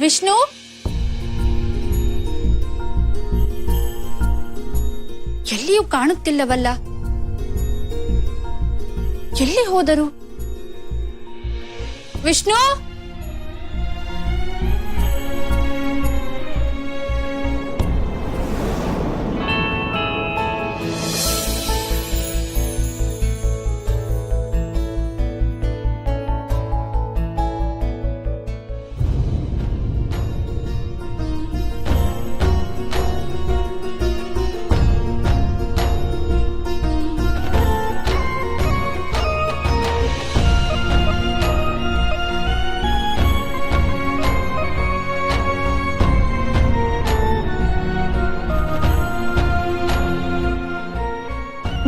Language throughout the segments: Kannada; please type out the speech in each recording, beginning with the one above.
ವಿಷ್ಣು, ಎಲ್ಲಿಯೂ ಕಾಣುತ್ತಿಲ್ಲವಲ್ಲ. ಎಲ್ಲಿ ಹೋದರು? ವಿಷ್ಣು,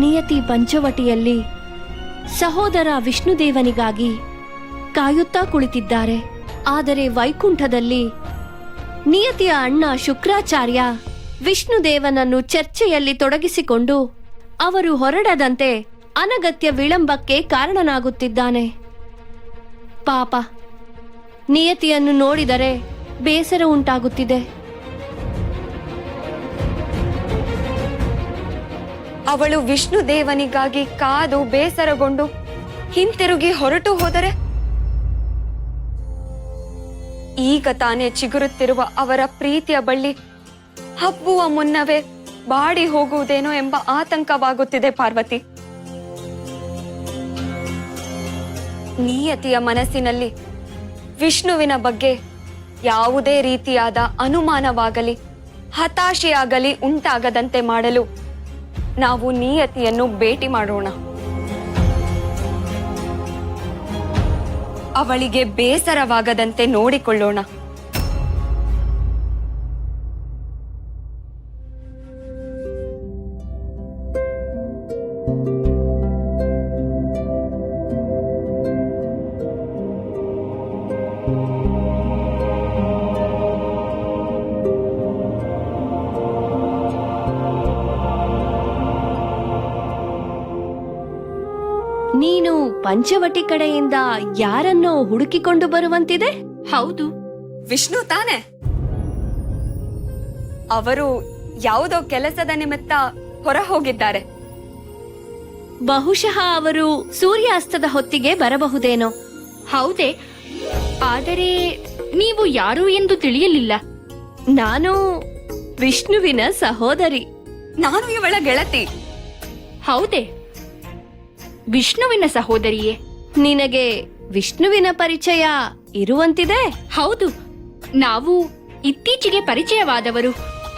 ನಿಯತಿ ಪಂಚವಟಿಯಲ್ಲಿ ಸಹೋದರ ವಿಷ್ಣುದೇವನಿಗಾಗಿ ಕಾಯುತ್ತಾ ಕುಳಿತಿದ್ದಾರೆ. ಆದರೆ ವೈಕುಂಠದಲ್ಲಿ ನಿಯತಿಯ ಅಣ್ಣ ಶುಕ್ರಾಚಾರ್ಯ ವಿಷ್ಣುದೇವನನ್ನು ಚರ್ಚೆಯಲ್ಲಿ ತೊಡಗಿಸಿಕೊಂಡು ಅವರು ಹೊರಡದಂತೆ ಅನಗತ್ಯ ವಿಳಂಬಕ್ಕೆ ಕಾರಣನಾಗುತ್ತಿದ್ದಾನೆ. ಪಾಪ, ನಿಯತಿಯನ್ನು ನೋಡಿದರೆ ಬೇಸರ ಉಂಟಾಗುತ್ತಿದೆ. ಅವಳು ವಿಷ್ಣುದೇವನಿಗಾಗಿ ಕಾದು ಬೇಸರಗೊಂಡು ಹಿಂತಿರುಗಿ ಹೊರಟು ಹೋದರೆ, ಈಗ ತಾನೇ ಚಿಗುರುತ್ತಿರುವ ಅವರ ಪ್ರೀತಿಯ ಬಳ್ಳಿ ಹಬ್ಬುವ ಮುನ್ನವೇ ಬಾಡಿ ಹೋಗುವುದೇನೋ ಎಂಬ ಆತಂಕವಾಗುತ್ತಿದೆ ಪಾರ್ವತಿ. ನಿಯತಿಯ ಮನಸ್ಸಿನಲ್ಲಿ ವಿಷ್ಣುವಿನ ಬಗ್ಗೆ ಯಾವುದೇ ರೀತಿಯಾದ ಅನುಮಾನವಾಗಲಿ ಹತಾಶೆಯಾಗಲಿ ಉಂಟಾಗದಂತೆ ಮಾಡಲು ನಾವು ನಿಯತಿಯನ್ನು ಭೇಟಿ ಮಾಡೋಣ. ಅವಳಿಗೆ ಬೇಸರವಾಗದಂತೆ ನೋಡಿಕೊಳ್ಳೋಣ. ನೀನು ಪಂಚವಟಿ ಕಡೆಯಿಂದ ಯಾರನ್ನೋ ಹುಡುಕಿಕೊಂಡು ಬರುವಂತಿದೆ? ಹೌದು. ವಿಷ್ಣು ತಾನೆ? ಅವರು ಯಾವುದೋ ಕೆಲಸದ ನಿಮಿತ್ತ ಹೊರ ಹೋಗಿದ್ದಾರೆ. ಬಹುಶಃ ಅವರು ಸೂರ್ಯಾಸ್ತದ ಹೊತ್ತಿಗೆ ಬರಬಹುದೇನೋ. ಹೌದೇ? ಆದರೆ ನೀವು ಯಾರು ಎಂದು ತಿಳಿಯಲಿಲ್ಲ. ನಾನು ವಿಷ್ಣುವಿನ ಸಹೋದರಿ. ನಾನು ಇವಳ ಗೆಳತಿ. ಹೌದೇ? ವಿಷ್ಣುವಿನ ಸಹೋದರಿಯೇ? ನಿನಗೆ ವಿಷ್ಣುವಿನ ಪರಿಚಯ ಇರುವಂತಿದೆ? ಹೌದು, ನಾವು ಇತ್ತೀಚೆಗೆ ಪರಿಚಯವಾದವರು.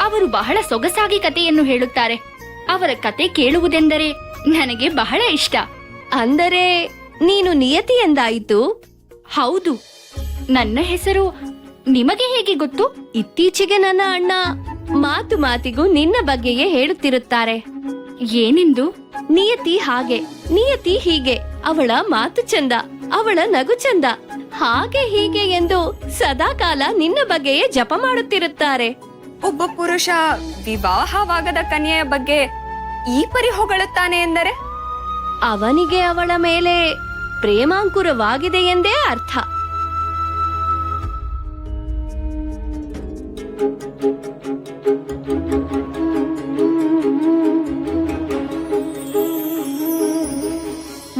ಅವರು ಬಹಳ ಸೊಗಸಾಗಿ ಕಥೆಯನ್ನು ಹೇಳುತ್ತಾರೆ. ಅವರ ಕತೆ ಕೇಳುವುದೆಂದರೆ ನನಗೆ ಬಹಳ ಇಷ್ಟ. ಅಂದರೆ ನೀನು ನಿಯತಿ ಎಂದಾಯಿತು? ಹೌದು. ನನ್ನ ಹೆಸರು ನಿಮಗೆ ಹೇಗೆ ಗೊತ್ತು? ಇತ್ತೀಚೆಗೆ ನನ್ನ ಅಣ್ಣ ಮಾತು ಮಾತಿಗೂ ನಿನ್ನ ಬಗ್ಗೆಯೇ ಹೇಳುತ್ತಿರುತ್ತಾರೆ. ಏನೆಂದು? ನಿಯತಿ ಹಾಗೆ, ನಿಯತಿ ಹೀಗೆ, ಅವಳ ಮಾತು ಚಂದ, ಅವಳ ನಗು ಚಂದ, ಹಾಗೆ ಹೀಗೆ ಎಂದು ಸದಾಕಾಲ ನಿನ್ನ ಬಗ್ಗೆಯೇ ಜಪ ಮಾಡುತ್ತಿರುತ್ತಾರೆ. ಒಬ್ಬ ಪುರುಷ ವಿವಾಹವಾಗದ ಕನ್ಯೆಯ ಬಗ್ಗೆ ಈ ಪರಿ ಹೊಗಳುತ್ತಾನೆ ಎಂದರೆ ಅವನಿಗೆ ಅವಳ ಮೇಲೆ ಪ್ರೇಮಾಂಕುರವಾಗಿದೆ ಎಂದೇ ಅರ್ಥ.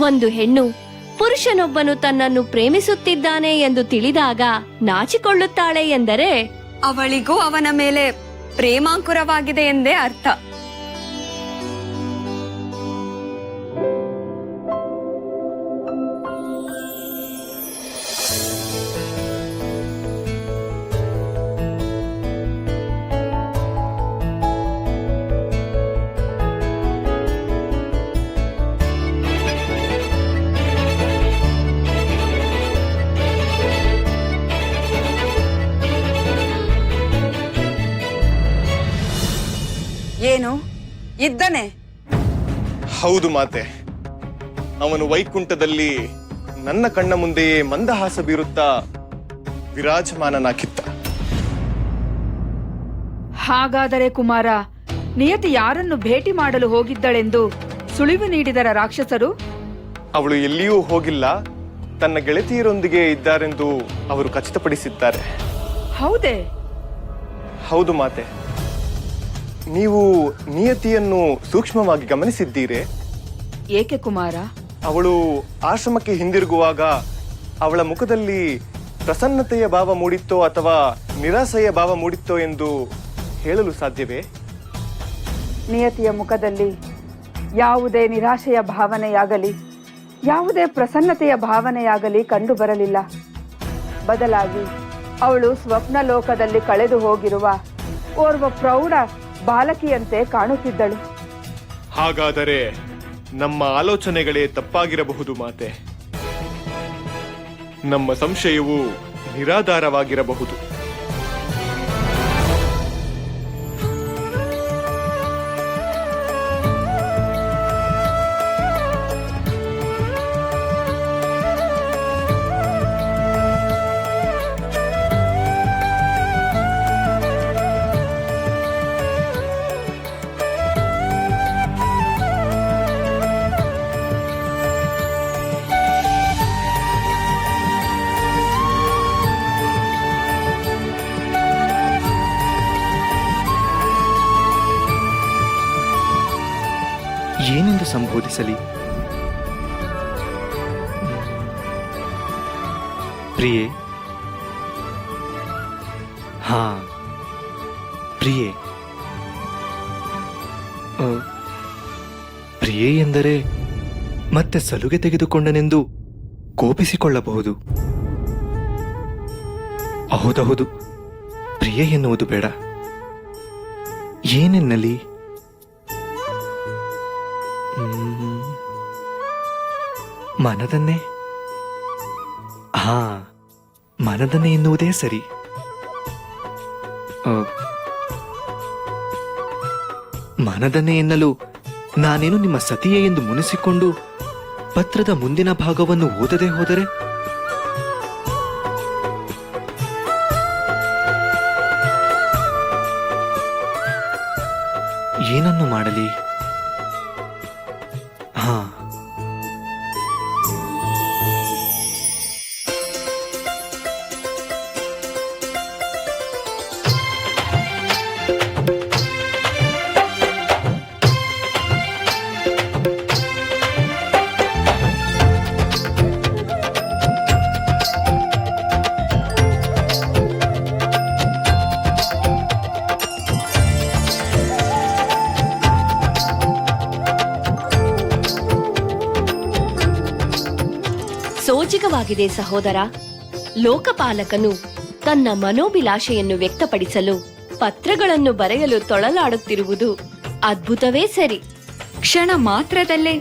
ಒಂದು ಹೆಣ್ಣು ಪುರುಷನೊಬ್ಬನು ತನ್ನನ್ನು ಪ್ರೇಮಿಸುತ್ತಿದ್ದಾನೆ ಎಂದು ತಿಳಿದಾಗ ನಾಚಿಕೊಳ್ಳುತ್ತಾಳೆ ಎಂದರೆ ಅವಳಿಗೂ ಅವನ ಮೇಲೆ ಪ್ರೇಮಾಂಕುರವಾಗಿದೆ ಎಂದೇ ಅರ್ಥ. ಏನು ಇದ್ದಾನೆ? ಹೌದು ಮಾತೆ, ಅವನು ವೈಕುಂಠದಲ್ಲಿ ನನ್ನ ಕಣ್ಣ ಮುಂದೆಯೇ ಮಂದಹಾಸ ಬೀರುತ್ತಾ ವಿರಾಜಮಾನನಾಗಿದ್ದ. ಹಾಗಾದರೆ ಕುಮಾರ, ನಿಯತಿ ಯಾರನ್ನು ಭೇಟಿ ಮಾಡಲು ಹೋಗಿದ್ದಳೆಂದು ಸುಳಿವು ನೀಡಿದರ ರಾಕ್ಷಸರು? ಅವಳು ಎಲ್ಲಿಯೂ ಹೋಗಿಲ್ಲ, ತನ್ನ ಗೆಳತಿಯರೊಂದಿಗೆ ಇದ್ದಾರೆಂದು ಅವರು ಖಚಿತಪಡಿಸಿದ್ದಾರೆ. ಹೌದೇ? ಹೌದು ಮಾತೆ. ನೀವು ನಿಯತಿಯನ್ನು ಸೂಕ್ಷ್ಮವಾಗಿ ಗಮನಿಸಿದ್ದೀರೆ? ಏಕೆ ಕುಮಾರ? ಅವಳು ಆಶ್ರಮಕ್ಕೆ ಹಿಂದಿರುಗುವಾಗ ಅವಳ ಮುಖದಲ್ಲಿ ಪ್ರಸನ್ನತೆಯ ಭಾವ ಮೂಡಿತ್ತೋ ಅಥವಾ ನಿರಾಸೆಯ ಭಾವ ಮೂಡಿತ್ತೋ ಎಂದು ಹೇಳಲು ಸಾಧ್ಯವೇ? ನಿಯತಿಯ ಮುಖದಲ್ಲಿ ಯಾವುದೇ ನಿರಾಶೆಯ ಭಾವನೆಯಾಗಲಿ ಯಾವುದೇ ಪ್ರಸನ್ನತೆಯ ಭಾವನೆಯಾಗಲಿ ಕಂಡು ಬರಲಿಲ್ಲ. ಬದಲಾಗಿ ಅವಳು ಸ್ವಪ್ನ ಲೋಕದಲ್ಲಿ ಕಳೆದು ಹೋಗಿರುವ ಓರ್ವ ಪ್ರೌಢ ಬಾಲಕಿಯಂತೆ ಕಾಣುತ್ತಿದ್ದಳು. ಹಾಗಾದರೆ ನಮ್ಮ ಆಲೋಚನೆಗಳೇ ತಪ್ಪಾಗಿರಬಹುದು ಮಾತೆ. ನಮ್ಮ ಸಂಶಯವು ನಿರಾಧಾರವಾಗಿರಬಹುದು. ಏನೆಂದು ಸಂಬೋಧಿಸಲಿ? ಪ್ರಿಯೆ. ಹಾ, ಪ್ರಿಯೆ. ಪ್ರಿಯೆ ಎಂದರೆ ಮತ್ತೆ ಸಲುಗೆ ತೆಗೆದುಕೊಂಡನೆಂದು ಕೋಪಿಸಿಕೊಳ್ಳಬಹುದು. ಹೌದೌದು, ಪ್ರಿಯೆ ಎನ್ನುವುದು ಬೇಡ. ಏನೆನ್ನಲಿ? ಮನದನ್ನೇ. ಹಾ, ಮನದನ್ನೇ ಎನ್ನುವುದೇ ಸರಿ. ಮನದನ್ನೇ ಎನ್ನಲು ನಾನೇನು ನಿಮ್ಮ ಸತಿಯೇ ಎಂದು ಮುನಿಸಿಕೊಂಡು ಪತ್ರದ ಮುಂದಿನ ಭಾಗವನ್ನು ಓದದೆ ಹೋದರೆ? ಏನನ್ನು ಮಾಡಲಿ? ಹಾ, ಸೋಜಿಗವಾಗಿದೆ ಸಹೋದರ. ಲೋಕಪಾಲಕನು ತನ್ನ ಮನೋಭಿಲಾಷೆಯನ್ನು ವ್ಯಕ್ತಪಡಿಸಲು ಪತ್ರಗಳನ್ನು ಬರೆಯಲು ತೊಳಲಾಡುತ್ತಿರುವುದು ಅದ್ಭುತವೇ ಸರಿ. ಕ್ಷಣ ಮಾತ್ರದಲ್ಲೇ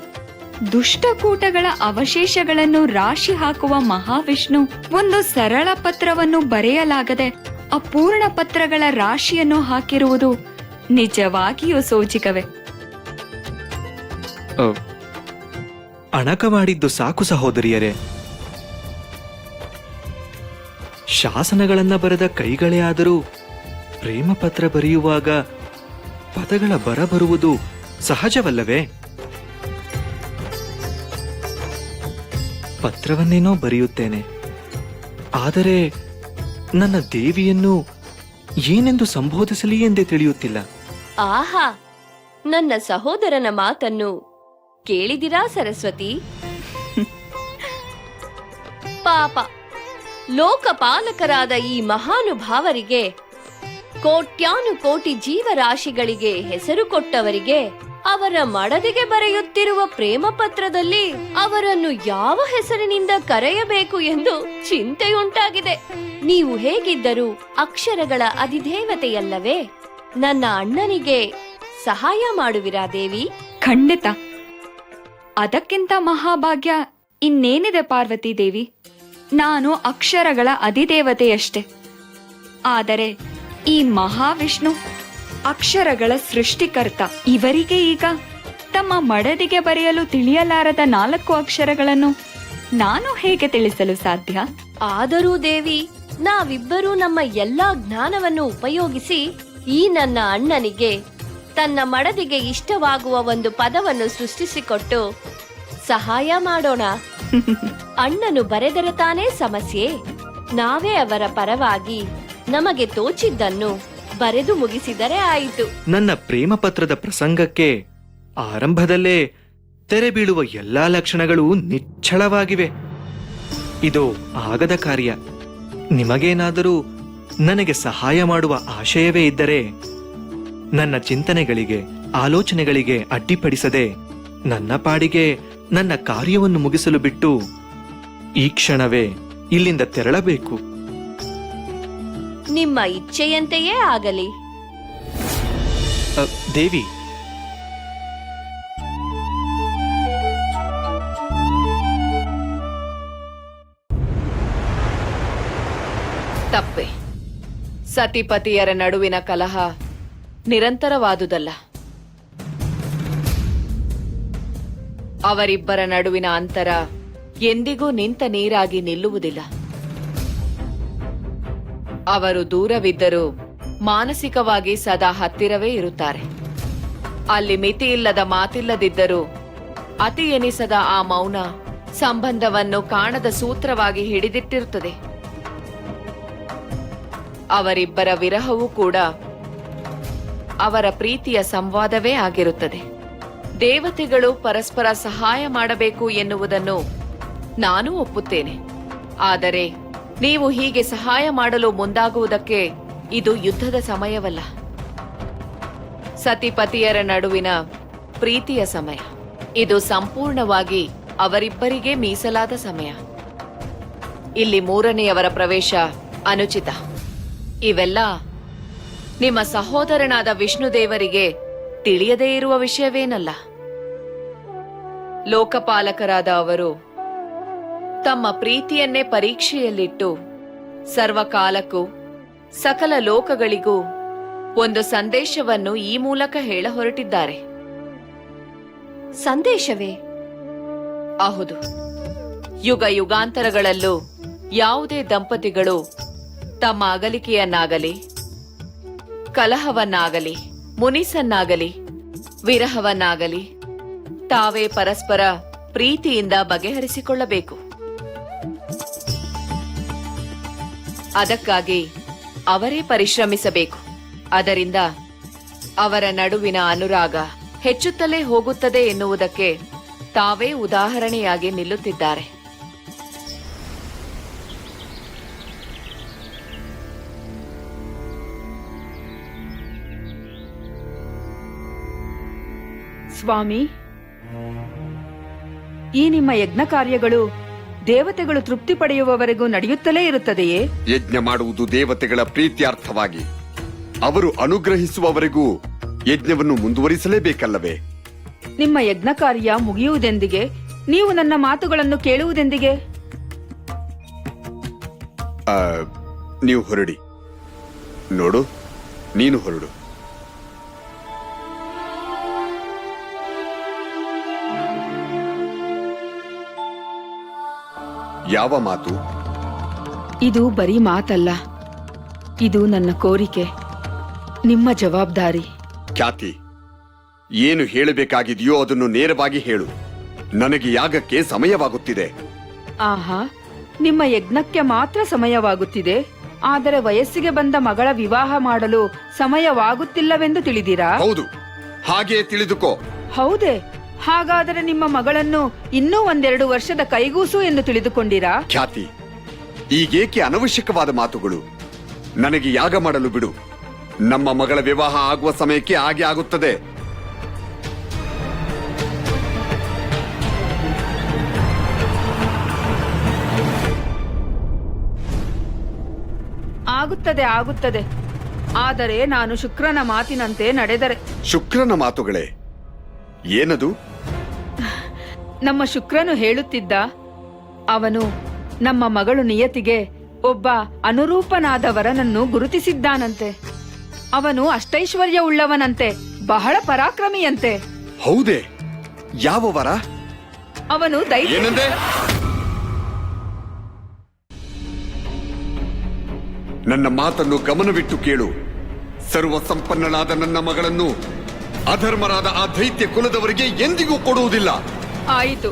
ದುಷ್ಟಕೂಟಗಳ ಅವಶೇಷಗಳನ್ನು ರಾಶಿ ಹಾಕುವ ಮಹಾವಿಷ್ಣು ಒಂದು ಸರಳ ಪತ್ರವನ್ನು ಬರೆಯಲಾಗದೆ ಅಪೂರ್ಣ ಪತ್ರಗಳ ರಾಶಿಯನ್ನು ಹಾಕಿರುವುದು ನಿಜವಾಗಿಯೂ ಸೋಜಿಗವೇ. ಅಣಕವಾಡಿದ್ದು ಸಾಕು ಸಹೋದರಿಯರೇ. ಶಾಸನಗಳನ್ನ ಬರೆದ ಕೈಗಳೇ ಆದರೂ ಪ್ರೇಮ ಪತ್ರ ಬರೆಯುವಾಗ ಪದಗಳ ಬರುವುದು ಸಹಜವಲ್ಲವೇ? ಪತ್ರವನ್ನೇನೋ ಬರೆಯುತ್ತೇನೆ, ಆದರೆ ನನ್ನ ದೇವಿಯನ್ನು ಏನೆಂದು ಸಂಬೋಧಿಸಲಿ ಎಂದೇ ತಿಳಿಯುತ್ತಿಲ್ಲ. ಆಹಾ, ನನ್ನ ಸಹೋದರನ ಮಾತನ್ನು ಕೇಳಿದಿರಾ ಸರಸ್ವತಿ? ಪಾಪ, ಲೋಕಪಾಲಕರಾದ ಈ ಮಹಾನುಭಾವರಿಗೆ, ಕೋಟ್ಯಾನುಕೋಟಿ ಜೀವರಾಶಿಗಳಿಗೆ ಹೆಸರು ಕೊಟ್ಟವರಿಗೆ ಅವರ ಮಡದಿಗೆ ಬರೆಯುತ್ತಿರುವ ಪ್ರೇಮ ಪತ್ರದಲ್ಲಿ ಅವರನ್ನು ಯಾವ ಹೆಸರಿನಿಂದ ಕರೆಯಬೇಕು ಎಂದು ಚಿಂತೆಯುಂಟಾಗಿದೆ. ನೀವು ಹೇಗಿದ್ದರೂ ಅಕ್ಷರಗಳ ಅಧಿದೇವತೆಯಲ್ಲವೇ? ನನ್ನ ಅಣ್ಣನಿಗೆ ಸಹಾಯ ಮಾಡುವಿರಾ ದೇವಿ? ಖಂಡಿತ. ಅದಕ್ಕಿಂತ ಮಹಾಭಾಗ್ಯ ಇನ್ನೇನಿದೆ ಪಾರ್ವತಿ ದೇವಿ? ನಾನು ಅಕ್ಷರಗಳ ಅಧಿದೇವತೆಯಷ್ಟೇ. ಆದರೆ ಈ ಮಹಾವಿಷ್ಣು ಅಕ್ಷರಗಳ ಸೃಷ್ಟಿಕರ್ತ. ಇವರಿಗೆ ಈಗ ತಮ್ಮ ಮಡದಿಗೆ ಬರೆಯಲು ತಿಳಿಯಲಾರದ 4 ಅಕ್ಷರಗಳನ್ನು ನಾನು ಹೇಗೆ ತಿಳಿಸಲು ಸಾಧ್ಯ? ಆದರೂ ದೇವಿ, ನಾವಿಬ್ಬರೂ ನಮ್ಮ ಎಲ್ಲಾ ಜ್ಞಾನವನ್ನು ಉಪಯೋಗಿಸಿ ಈ ನನ್ನ ಅಣ್ಣನಿಗೆ ತನ್ನ ಮಡದಿಗೆ ಇಷ್ಟವಾಗುವ ಒಂದು ಪದವನ್ನು ಸೃಷ್ಟಿಸಿಕೊಟ್ಟು ಸಹಾಯ ಮಾಡೋಣ. ಅಣ್ಣನು ಬರೆದರೆ ತಾನೇ ಸಮಸ್ಯೆ. ನಾವೇ ಅವರ ಪರವಾಗಿ ನಮಗೆ ತೋಚಿದ್ದನ್ನು ಬರೆದು ಮುಗಿಸಿದರೆ ಆಯಿತು. ನನ್ನ ಪ್ರೇಮ ಪತ್ರದ ಪ್ರಸಂಗಕ್ಕೆ ಆರಂಭದಲ್ಲೇ ತೆರೆ ಬೀಳುವ ಎಲ್ಲಾ ಲಕ್ಷಣಗಳು ನಿಚ್ಚಳವಾಗಿವೆ. ಇದು ಆಗದ ಕಾರ್ಯ. ನಿಮಗೇನಾದರೂ ನನಗೆ ಸಹಾಯ ಮಾಡುವ ಆಶಯವೇ ಇದ್ದರೆ ನನ್ನ ಚಿಂತನೆಗಳಿಗೆ ಆಲೋಚನೆಗಳಿಗೆ ಅಡ್ಡಿಪಡಿಸದೆ ನನ್ನ ಪಾಡಿಗೆ ನನ್ನ ಕಾರ್ಯವನ್ನು ಮುಗಿಸಲು ಬಿಟ್ಟು ಈ ಕ್ಷಣವೇ ಇಲ್ಲಿಂದ ತೆರಳಬೇಕು. ನಿಮ್ಮ ಇಚ್ಛೆಯಂತೆಯೇ ಆಗಲಿ. ದೇವಿ, ತಪ್ಪೆ. ಸತಿಪತಿಯರ ನಡುವಿನ ಕಲಹ ನಿರಂತರವಾದುದಲ್ಲ. ಅವರಿಬ್ಬರ ನಡುವಿನ ಅಂತರ ಎಂದಿಗೂ ನಿಂತ ನೀರಾಗಿ ನಿಲ್ಲುವುದಿಲ್ಲ. ಅವರು ದೂರವಿದ್ದರೂ ಮಾನಸಿಕವಾಗಿ ಸದಾ ಹತ್ತಿರವೇ ಇರುತ್ತಾರೆ. ಅಲ್ಲಿ ಮಿತಿಯಿಲ್ಲದ ಮಾತಿಲ್ಲದಿದ್ದರೂ ಅತಿ ಎನಿಸದ ಆ ಮೌನ ಸಂಬಂಧವನ್ನು ಕಾಣದ ಸೂತ್ರವಾಗಿ ಹಿಡಿದಿಟ್ಟಿರುತ್ತದೆ. ಅವರಿಬ್ಬರ ವಿರಹವೂ ಕೂಡ ಅವರ ಪ್ರೀತಿಯ ಸಂವಾದವೇ ಆಗಿರುತ್ತದೆ. ದೇವತೆಗಳು ಪರಸ್ಪರ ಸಹಾಯ ಮಾಡಬೇಕು ಎನ್ನುವುದನ್ನು ನಾನು ಒಪ್ಪುತ್ತೇನೆ. ಆದರೆ ನೀವು ಹೀಗೆ ಸಹಾಯ ಮಾಡಲು ಮುಂದಾಗುವುದಕ್ಕೆ ಇದು ಯುದ್ಧದ ಸಮಯವಲ್ಲ. ಸತಿಪತಿಯರ ನಡುವಿನ ಪ್ರೀತಿಯ ಸಮಯ. ಇದು ಸಂಪೂರ್ಣವಾಗಿ ಅವರಿಬ್ಬರಿಗೆ ಮೀಸಲಾದ ಸಮಯ. ಇಲ್ಲಿ ಮೂರನೆಯವರ ಪ್ರವೇಶ ಅನುಚಿತ. ಇವೆಲ್ಲ ನಿಮ್ಮ ಸಹೋದರನಾದ ವಿಷ್ಣುದೇವರಿಗೆ ತಿಳಿಯದೇ ಇರುವ ವಿಷಯವೇನಲ್ಲ. ಲೋಕಪಾಲಕರಾದ ಅವರು ತಮ್ಮ ಪ್ರೀತಿಯನ್ನೇ ಪರೀಕ್ಷೆಯಲ್ಲಿಟ್ಟು ಸರ್ವಕಾಲಕ್ಕೂ ಸಕಲ ಲೋಕಗಳಿಗೂ ಒಂದು ಸಂದೇಶವನ್ನು ಈ ಮೂಲಕ ಹೇಳ ಹೊರಟಿದ್ದಾರೆ. ಸಂದೇಶವೇ? ಹೌದು. ಯುಗ ಯುಗಾಂತರಗಳಲ್ಲೂ ಯಾವುದೇ ದಂಪತಿಗಳು ತಮ್ಮ ಅಗಲಿಕೆಯನ್ನಾಗಲಿ, ಕಲಹವನ್ನಾಗಲಿ, ಮುನಿಸನ್ನಾಗಲಿ, ವಿರಹವನ್ನಾಗಲಿ ತಾವೇ ಪರಸ್ಪರ ಪ್ರೀತಿಯಿಂದ ಬಗೆಹರಿಸಿಕೊಳ್ಳಬೇಕು. ಅದಕ್ಕಾಗಿ ಅವರೇ ಪರಿಶ್ರಮಿಸಬೇಕು. ಅದರಿಂದ ಅವರ ನಡುವಿನ ಅನುರಾಗ ಹೆಚ್ಚುತ್ತಲೇ ಹೋಗುತ್ತದೆ ಎನ್ನುವುದಕ್ಕೆ ತಾವೇ ಉದಾಹರಣೆಯಾಗಿ ನಿಲ್ಲುತ್ತಿದ್ದಾರೆ. ಸ್ವಾಮಿ, ಈ ನಿಮ್ಮ ಯಜ್ಞ ಕಾರ್ಯಗಳು ದೇವತೆಗಳು ತೃಪ್ತಿ ಪಡೆಯುವವರೆಗೂ ನಡೆಯುತ್ತಲೇ ಇರುತ್ತದೆಯೇ? ಯಜ್ಞ ಮಾಡುವುದು ದೇವತೆಗಳ ಪ್ರೀತ್ಯಾರ್ಥವಾಗಿ. ಅವರು ಅನುಗ್ರಹಿಸುವವರೆಗೂ ಯಜ್ಞವನ್ನು ಮುಂದುವರಿಸಲೇಬೇಕಲ್ಲವೇ? ನಿಮ್ಮ ಯಜ್ಞ ಕಾರ್ಯ ಮುಗಿಯುವುದೆಂದಿಗೆ? ನೀವು ನನ್ನ ಮಾತುಗಳನ್ನು ಕೇಳುವುದೆಂದಿಗೆ? ನೀವು ಹೊರಡಿ. ನೋಡು, ನೀನು ಹೊರಡು. ಯಾವ ಮಾತು? ಇದು ಬರೀ ಮಾತಲ್ಲ, ಇದು ನನ್ನ ಕೋರಿಕೆ, ನಿಮ್ಮ ಜವಾಬ್ದಾರಿ. ಖ್ಯಾತಿ, ಏನು ಹೇಳಬೇಕಾಗಿದೆಯೋ ಅದನ್ನು ನೇರವಾಗಿ ಹೇಳು. ನನಗೆ ಯಾಗಕ್ಕೆ ಸಮಯವಾಗುತ್ತಿದೆ. ಆಹಾ, ನಿಮ್ಮ ಯಜ್ಞಕ್ಕೆ ಮಾತ್ರ ಸಮಯವಾಗುತ್ತಿದೆ, ಆದರೆ ವಯಸ್ಸಿಗೆ ಬಂದ ಮಗಳ ವಿವಾಹ ಮಾಡಲು ಸಮಯವಾಗುತ್ತಿಲ್ಲವೆಂದು ತಿಳಿದಿರಾ? ಹೌದು, ಹಾಗೆ ತಿಳಿದುಕೋ. ಹೌದೇ? ಹಾಗಾದರೆ ನಿಮ್ಮ ಮಗಳನ್ನು ಇನ್ನೂ 1-2 ವರ್ಷದ ಕೈಗೂಸು ಎಂದು ತಿಳಿದುಕೊಂಡಿರಾ? ಖ್ಯಾತಿ, ಈಗೇಕೆ ಅನವಶ್ಯಕವಾದ ಮಾತುಗಳು? ನನಗೆ ಯಾಗ ಮಾಡಲು ಬಿಡು. ನಮ್ಮ ಮಗಳ ವಿವಾಹ ಆಗುವ ಸಮಯಕ್ಕೆ ಹಾಗೆ ಆಗುತ್ತದೆ. ಆಗುತ್ತದೆ, ಆಗುತ್ತದೆ. ಆದರೆ ನಾನು ಶುಕ್ರನ ಮಾತಿನಂತೆ ನಡೆದರೆ. ಶುಕ್ರನ ಮಾತುಗಳೇ? ಏನದು? ನಮ್ಮ ಶುಕ್ರನು ಹೇಳುತ್ತಿದ್ದ, ಅವನು ನಮ್ಮ ಮಗಳು ನಿಯತಿಗೆ ಒಬ್ಬ ಅನುರೂಪನಾದ ವರನನ್ನು ಗುರುತಿಸಿದ್ದಾನಂತೆ. ಅವನು ಅಷ್ಟೈಶ್ವರ್ಯವುಳ್ಳವನಂತೆ, ಬಹಳ ಪರಾಕ್ರಮಿಯಂತೆ. ಹೌದೇ? ಯಾವ ವರ? ಅವನು ಏನಂದೆ? ನನ್ನ ಮಾತನ್ನು ಗಮನವಿಟ್ಟು ಕೇಳು. ಸರ್ವ ಸಂಪನ್ನಳಾದ ನನ್ನ ಮಗಳನ್ನು ಅಧರ್ಮರಾದ ಆ ದೈತ್ಯ ಕುಲದವರಿಗೆ ಎಂದಿಗೂ ಕೊಡುವುದಿಲ್ಲ. ಆಯಿತು,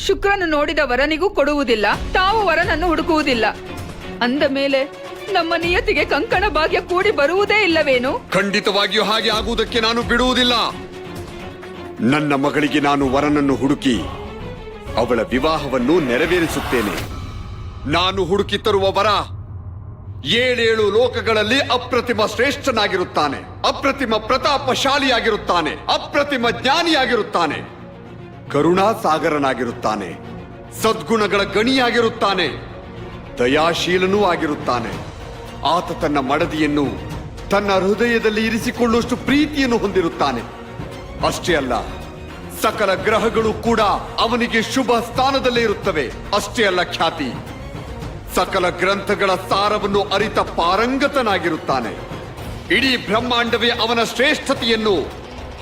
ಶುಕ್ರನು ನೋಡಿದ ವರನಿಗೂ ಕೊಡುವುದಿಲ್ಲ, ತಾವು ವರನನ್ನು ಹುಡುಕುವುದಿಲ್ಲ. ಅಂದ ಮೇಲೆ ನಮ್ಮ ನಿಯತಿಗೆ ಕಂಕಣ ಭಾಗ್ಯ ಕೂಡಿ ಬರುವುದೇ ಇಲ್ಲವೇನು? ಖಂಡಿತವಾಗಿಯೂ ಹಾಗೆ ಆಗುವುದಕ್ಕೆ ನಾನು ಬಿಡುವುದಿಲ್ಲ. ನನ್ನ ಮಗಳಿಗೆ ನಾನು ವರನನ್ನು ಹುಡುಕಿ ಅವಳ ವಿವಾಹವನ್ನು ನೆರವೇರಿಸುತ್ತೇನೆ. ನಾನು ಹುಡುಕಿ ತರುವ ವರ 7 ಲೋಕಗಳಲ್ಲಿ ಅಪ್ರತಿಮ ಶ್ರೇಷ್ಠನಾಗಿರುತ್ತಾನೆ, ಅಪ್ರತಿಮ ಪ್ರತಾಪಶಾಲಿಯಾಗಿರುತ್ತಾನೆ, ಅಪ್ರತಿಮ ಜ್ಞಾನಿಯಾಗಿರುತ್ತಾನೆ, ಕರುಣಾಸಾಗರನಾಗಿರುತ್ತಾನೆ, ಸದ್ಗುಣಗಳ ಗಣಿಯಾಗಿರುತ್ತಾನೆ, ದಯಾಶೀಲನೂ ಆಗಿರುತ್ತಾನೆ. ಆತ ತನ್ನ ಮಡದಿಯನ್ನು ತನ್ನ ಹೃದಯದಲ್ಲಿ ಇರಿಸಿಕೊಳ್ಳುವಷ್ಟು ಪ್ರೀತಿಯನ್ನು ಹೊಂದಿರುತ್ತಾನೆ. ಅಷ್ಟೇ ಅಲ್ಲ, ಸಕಲ ಗ್ರಹಗಳು ಕೂಡ ಅವನಿಗೆ ಶುಭ ಸ್ಥಾನದಲ್ಲೇ ಇರುತ್ತವೆ. ಅಷ್ಟೇ ಅಲ್ಲ ಖ್ಯಾತಿ, ಸಕಲ ಗ್ರಂಥಗಳ ಸಾರವನ್ನು ಅರಿತ ಪಾರಂಗತನಾಗಿರುತ್ತಾನೆ. ಇಡೀ ಬ್ರಹ್ಮಾಂಡವೇ ಅವನ ಶ್ರೇಷ್ಠತೆಯನ್ನು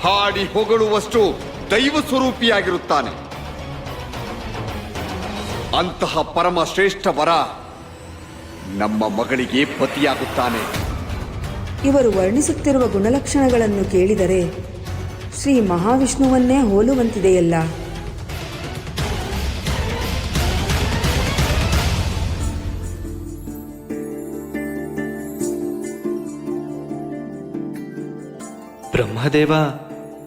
ಹಾಡಿ ಹೊಗಳುವಷ್ಟು ದೈವ ಸ್ವರೂಪಿಯಾಗಿರುತ್ತಾನೆ. ಅಂತಹ ಪರಮ ಶ್ರೇಷ್ಠ ವರ ನಮ್ಮ ಮಗಳಿಗೆ ಪತಿಯಾಗುತ್ತಾನೆ. ಇವರು ವರ್ಣಿಸುತ್ತಿರುವ ಗುಣಲಕ್ಷಣಗಳನ್ನು ಕೇಳಿದರೆ ಶ್ರೀ ಮಹಾವಿಷ್ಣುವನ್ನೇ ಹೋಲುವಂತಿದೆಯಲ್ಲ. ಬ್ರಹ್ಮದೇವ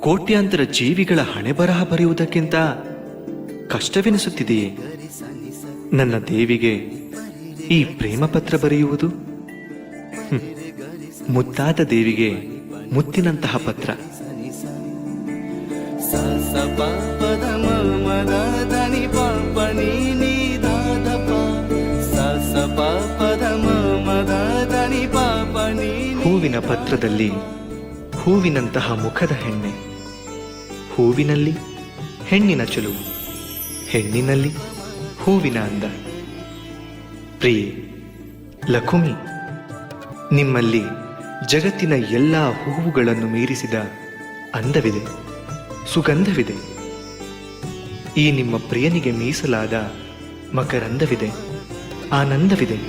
ಕೋಟ್ಯಾಂತರ ಜೀವಿಗಳ ಹಣೆಬರಹ ಬರೆಯುವುದಕ್ಕಿಂತ ಕಷ್ಟವೆನಿಸುತ್ತಿದೆಯೇ ನನ್ನ ದೇವಿಗೆ ಈ ಪ್ರೇಮ ಪತ್ರ ಬರೆಯುವುದು? ಮುದ್ದಾದ ದೇವಿಗೆ ಮುತ್ತಿನಂತಹ ಪತ್ರ. ಹೂವಿನ ಪತ್ರದಲ್ಲಿ ಹೂವಿನಂತಹ ಮುಖದ ಹೆಣ್ಣೆ, ಹೂವಿನಲ್ಲಿ ಹೆಣ್ಣಿನ ಚೆಲುವು, ಹೆಣ್ಣಿನಲ್ಲಿ ಹೂವಿನ ಅಂದ. ಪ್ರಿಯೆ ಲಕುಮಿ, ನಿಮ್ಮಲ್ಲಿ ಜಗತ್ತಿನ ಎಲ್ಲ ಹೂವುಗಳನ್ನು ಮೀರಿಸಿದ ಅಂದವಿದೆ, ಸುಗಂಧವಿದೆ. ಈ ನಿಮ್ಮ ಪ್ರಿಯನಿಗೆ ಮೀಸಲಾದ ಮಕರಂದವಿದೆ, ಆನಂದವಿದೆ.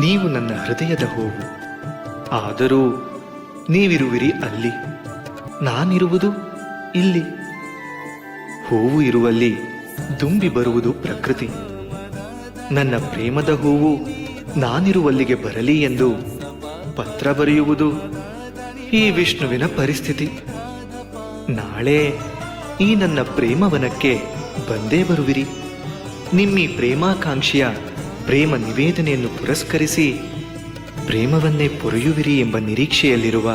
ನೀವು ನನ್ನ ಹೃದಯದ ಹೂವು, ಆದರೂ ನೀವಿರುವಿರಿ ಅಲ್ಲಿ, ನಾನಿರುವುದು ಇಲ್ಲಿ. ಹೂವು ಇರುವಲ್ಲಿ ದುಂಬಿ ಬರುವುದು ಪ್ರಕೃತಿ. ನನ್ನ ಪ್ರೇಮದ ಹೂವು ನಾನಿರುವಲ್ಲಿಗೆ ಬರಲಿ ಎಂದು ಪತ್ರ ಬರೆಯುವುದು ಈ ವಿಷ್ಣುವಿನ ಪರಿಸ್ಥಿತಿ. ನಾಳೆ ಈ ನನ್ನ ಪ್ರೇಮವನಕ್ಕೆ ಬಂದೇ ಬರುವಿರಿ. ನಿಮ್ಮಿ ಪ್ರೇಮಾಕಾಂಕ್ಷೆಯ ಪ್ರೇಮ ನಿವೇದನೆಯನ್ನು ಪುರಸ್ಕರಿಸಿ ಪ್ರೇಮವನ್ನೇ ಪೊರೆಯುವಿರಿ ಎಂಬ ನಿರೀಕ್ಷೆಯಲ್ಲಿರುವ